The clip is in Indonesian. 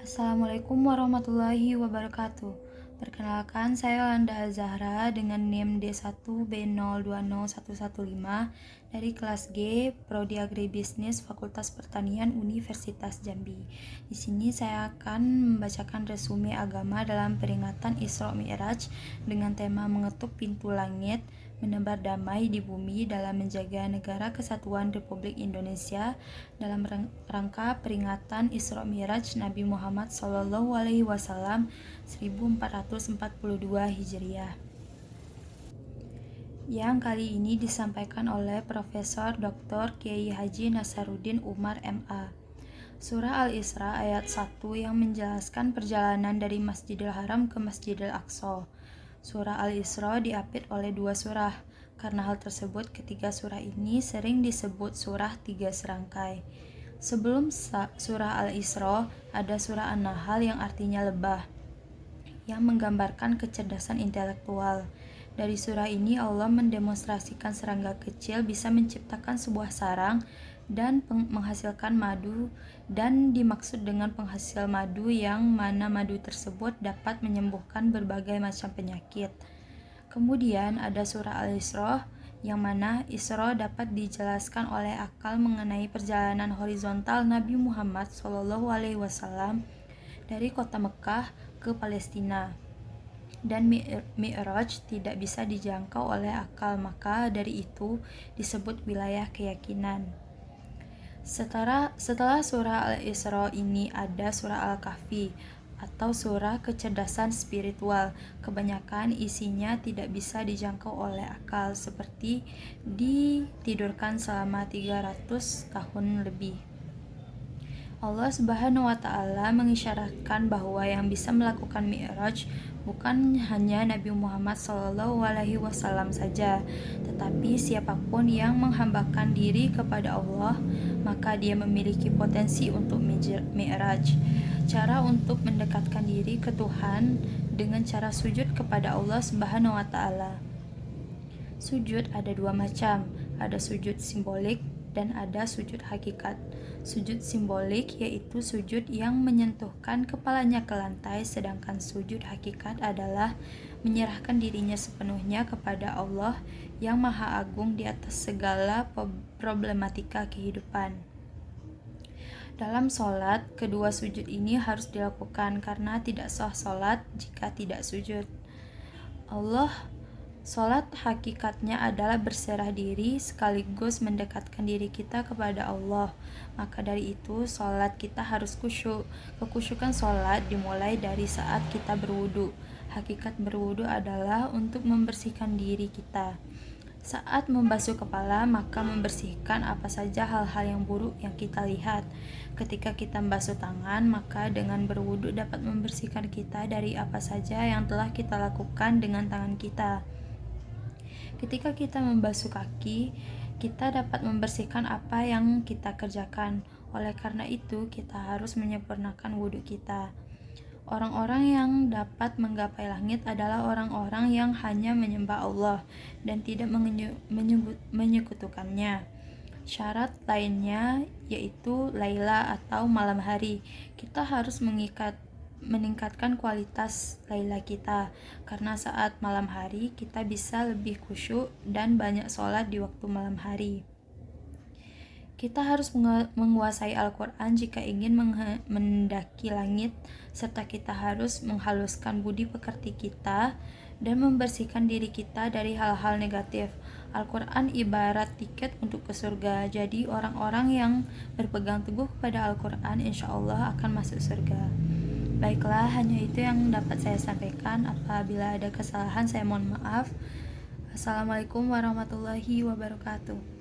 Assalamualaikum warahmatullahi wabarakatuh. Perkenalkan, saya Landa Azahra dengan NIM D1B020115 dari kelas G, Prodi Agribisnis Fakultas Pertanian Universitas Jambi. Di sini saya akan membacakan resume agama dalam peringatan Isra Mi'raj dengan tema mengetuk pintu langit, menebar damai di bumi dalam menjaga negara kesatuan Republik Indonesia dalam rangka peringatan Isra Mi'raj Nabi Muhammad SAW 1442 Hijriah, yang kali ini disampaikan oleh Profesor Dr. Kiai Haji Nasaruddin Umar MA. Surah Al-Isra ayat 1 yang menjelaskan perjalanan dari Masjidil Haram ke Masjidil Aqsa. Surah Al-Isra diapit oleh dua surah. Karena hal tersebut, ketiga surah ini sering disebut surah tiga serangkai. Sebelum surah Al-Isra, ada surah An-Nahl yang artinya lebah, yang menggambarkan kecerdasan intelektual. Dari surah ini Allah mendemonstrasikan serangga kecil bisa menciptakan sebuah sarang dan menghasilkan madu, dan dimaksud dengan penghasil madu yang mana madu tersebut dapat menyembuhkan berbagai macam penyakit. Kemudian ada surah Al-Isra yang mana Isra dapat dijelaskan oleh akal mengenai perjalanan horizontal Nabi Muhammad SAW dari kota Mekah ke Palestina. Dan Mi'raj tidak bisa dijangkau oleh akal, maka dari itu disebut wilayah keyakinan. Setelah surah Al-Isra ini ada surah Al-Kahfi atau surah kecerdasan spiritual. Kebanyakan isinya tidak bisa dijangkau oleh akal, seperti ditidurkan selama 300 tahun lebih. Allah Subhanahu wa Ta'ala mengisyaratkan bahwa yang bisa melakukan Mi'raj bukan hanya Nabi Muhammad SAW saja, tetapi siapapun yang menghambakan diri kepada Allah, maka dia memiliki potensi untuk Mi'raj. Cara untuk mendekatkan diri ke Tuhan dengan cara sujud kepada Allah Subhanahu wa Ta'ala. Sujud ada dua macam, ada sujud simbolik dan ada sujud hakikat. Sujud simbolik yaitu sujud yang menyentuhkan kepalanya ke lantai, sedangkan sujud hakikat adalah menyerahkan dirinya sepenuhnya kepada Allah yang Maha Agung di atas segala problematika kehidupan. Dalam sholat, kedua sujud ini harus dilakukan karena tidak sah sholat jika tidak sujud. Sholat hakikatnya adalah berserah diri sekaligus mendekatkan diri kita kepada Allah. Maka dari itu, sholat kita harus khusyuk. Kekhusyukan sholat dimulai dari saat kita berwudu. Hakikat berwudu adalah untuk membersihkan diri kita. Saat membasuh kepala, maka membersihkan apa saja hal-hal yang buruk yang kita lihat. Ketika kita membasuh tangan, maka dengan berwudu dapat membersihkan kita dari apa saja yang telah kita lakukan dengan tangan kita. Ketika kita membasuh kaki, kita dapat membersihkan apa yang kita kerjakan. Oleh karena itu, kita harus menyempurnakan wudhu kita. Orang-orang yang dapat menggapai langit adalah orang-orang yang hanya menyembah Allah dan tidak menyekutukannya. Syarat lainnya yaitu laila atau malam hari. Kita harus meningkatkan kualitas laila kita, karena saat malam hari kita bisa lebih khusyuk dan banyak sholat di waktu malam hari. Kita harus menguasai Al-Quran jika ingin mendaki langit, serta kita harus menghaluskan budi pekerti kita dan membersihkan diri kita dari hal-hal negatif. Al-Quran ibarat tiket untuk ke surga, jadi orang-orang yang berpegang teguh kepada Al-Quran insya Allah akan masuk surga. Baiklah, hanya itu yang dapat saya sampaikan. Apabila ada kesalahan, saya mohon maaf. Assalamualaikum warahmatullahi wabarakatuh.